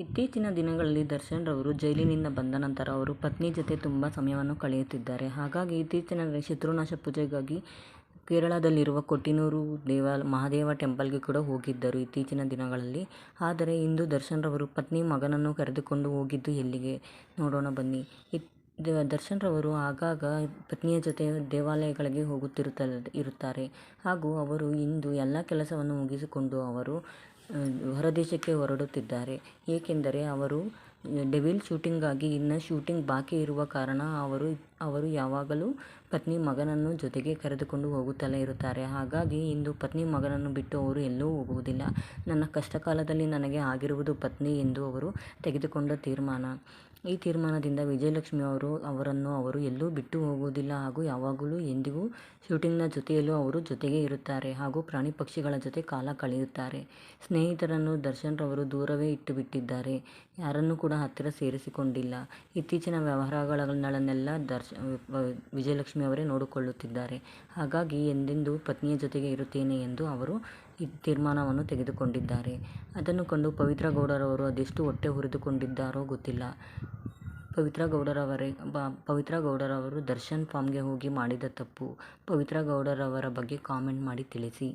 ಇತ್ತೀಚಿನ ದಿನಗಳಲ್ಲಿ ದರ್ಶನ್ ರವರು ಜೈಲಿನಿಂದ ಬಂದ ನಂತರ ಅವರು ಪತ್ನಿ ಜೊತೆ ತುಂಬ ಸಮಯವನ್ನು ಕಳೆಯುತ್ತಿದ್ದಾರೆ. ಹಾಗಾಗಿ ಇತ್ತೀಚಿನ ಶತ್ರುನಾಶ ಪೂಜೆಗಾಗಿ ಕೇರಳದಲ್ಲಿರುವ ಕೊಟ್ಟಿನೂರು ಮಹಾದೇವ ಟೆಂಪಲ್ಗೆ ಕೂಡ ಹೋಗಿದ್ದರು ಇತ್ತೀಚಿನ ದಿನಗಳಲ್ಲಿ. ಆದರೆ ಇಂದು ದರ್ಶನ್ ರವರು ಪತ್ನಿ ಮಗನನ್ನು ಕರೆದುಕೊಂಡು ಹೋಗಿದ್ದು ಎಲ್ಲಿಗೆ ನೋಡೋಣ ಬನ್ನಿ. ದರ್ಶನ್ ರವರು ಆಗಾಗ ಪತ್ನಿಯ ಜೊತೆ ದೇವಾಲಯಗಳಿಗೆ ಇರುತ್ತಾರೆ ಹಾಗೂ ಅವರು ಇಂದು ಎಲ್ಲ ಕೆಲಸವನ್ನು ಮುಗಿಸಿಕೊಂಡು ಅವರು ಹೊರದೇಶಕ್ಕೆ ಹೊರಡುತ್ತಿದ್ದಾರೆ. ಏಕೆಂದರೆ ಅವರು ಡೆವಿಲ್ ಶೂಟಿಂಗಾಗಿ ಇನ್ನು ಶೂಟಿಂಗ್ ಬಾಕಿ ಇರುವ ಕಾರಣ ಅವರು ಯಾವಾಗಲೂ ಪತ್ನಿ ಮಗನನ್ನು ಜೊತೆಗೆ ಕರೆದುಕೊಂಡು ಹೋಗುತ್ತಲೇ ಇರುತ್ತಾರೆ. ಹಾಗಾಗಿ ಇಂದು ಪತ್ನಿ ಮಗನನ್ನು ಬಿಟ್ಟು ಅವರು ಎಲ್ಲೂ ಹೋಗುವುದಿಲ್ಲ, ನನ್ನ ಕಷ್ಟಕಾಲದಲ್ಲಿ ನನಗೆ ಆಗಿರುವುದು ಪತ್ನಿ ಎಂದು ಅವರು ತೆಗೆದುಕೊಂಡ ತೀರ್ಮಾನ. ಈ ತೀರ್ಮಾನದಿಂದ ವಿಜಯಲಕ್ಷ್ಮಿ ಅವರನ್ನು ಅವರು ಎಲ್ಲೂ ಬಿಟ್ಟು ಹೋಗುವುದಿಲ್ಲ ಹಾಗೂ ಯಾವಾಗಲೂ ಎಂದಿಗೂ ಶೂಟಿಂಗ್ನ ಜೊತೆಯಲ್ಲೂ ಅವರು ಜೊತೆಗೆ ಇರುತ್ತಾರೆ ಹಾಗೂ ಪ್ರಾಣಿ ಪಕ್ಷಿಗಳ ಜೊತೆ ಕಾಲ ಕಳೆಯುತ್ತಾರೆ. ಸ್ನೇಹಿತರನ್ನು ದರ್ಶನ್ ರವರು ದೂರವೇ ಇಟ್ಟು ಬಿಟ್ಟಿದ್ದಾರೆ, ಯಾರನ್ನೂ ಕೂಡ ಹತ್ತಿರ ಸೇರಿಸಿಕೊಂಡಿಲ್ಲ. ಇತ್ತೀಚಿನ ವ್ಯವಹಾರಗಳನ್ನೆಲ್ಲ ವಿಜಯಲಕ್ಷ್ಮಿ ಅವರೇ ನೋಡಿಕೊಳ್ಳುತ್ತಿದ್ದಾರೆ. ಹಾಗಾಗಿ ಎಂದೆಂದೂ ಪತ್ನಿಯ ಜೊತೆಗೆ ಇರುತ್ತೇನೆ ಎಂದು ಅವರು ಈ ತೀರ್ಮಾನವನ್ನು ತೆಗೆದುಕೊಂಡಿದ್ದಾರೆ. ಅದನ್ನು ಕಂಡು ಪವಿತ್ರ ಗೌಡರವರು ಅದೆಷ್ಟು ಹೊಟ್ಟೆ ಹುರಿದುಕೊಂಡಿದ್ದಾರೋ ಗೊತ್ತಿಲ್ಲ. ಪವಿತ್ರ ಗೌಡರವರು ದರ್ಶನ್ ಫಾರ್ಮ್ಗೆ ಹೋಗಿ ಮಾಡಿದ ತಪ್ಪು. ಪವಿತ್ರ ಗೌಡರವರ ಬಗ್ಗೆ ಕಾಮೆಂಟ್ ಮಾಡಿ ತಿಳಿಸಿ.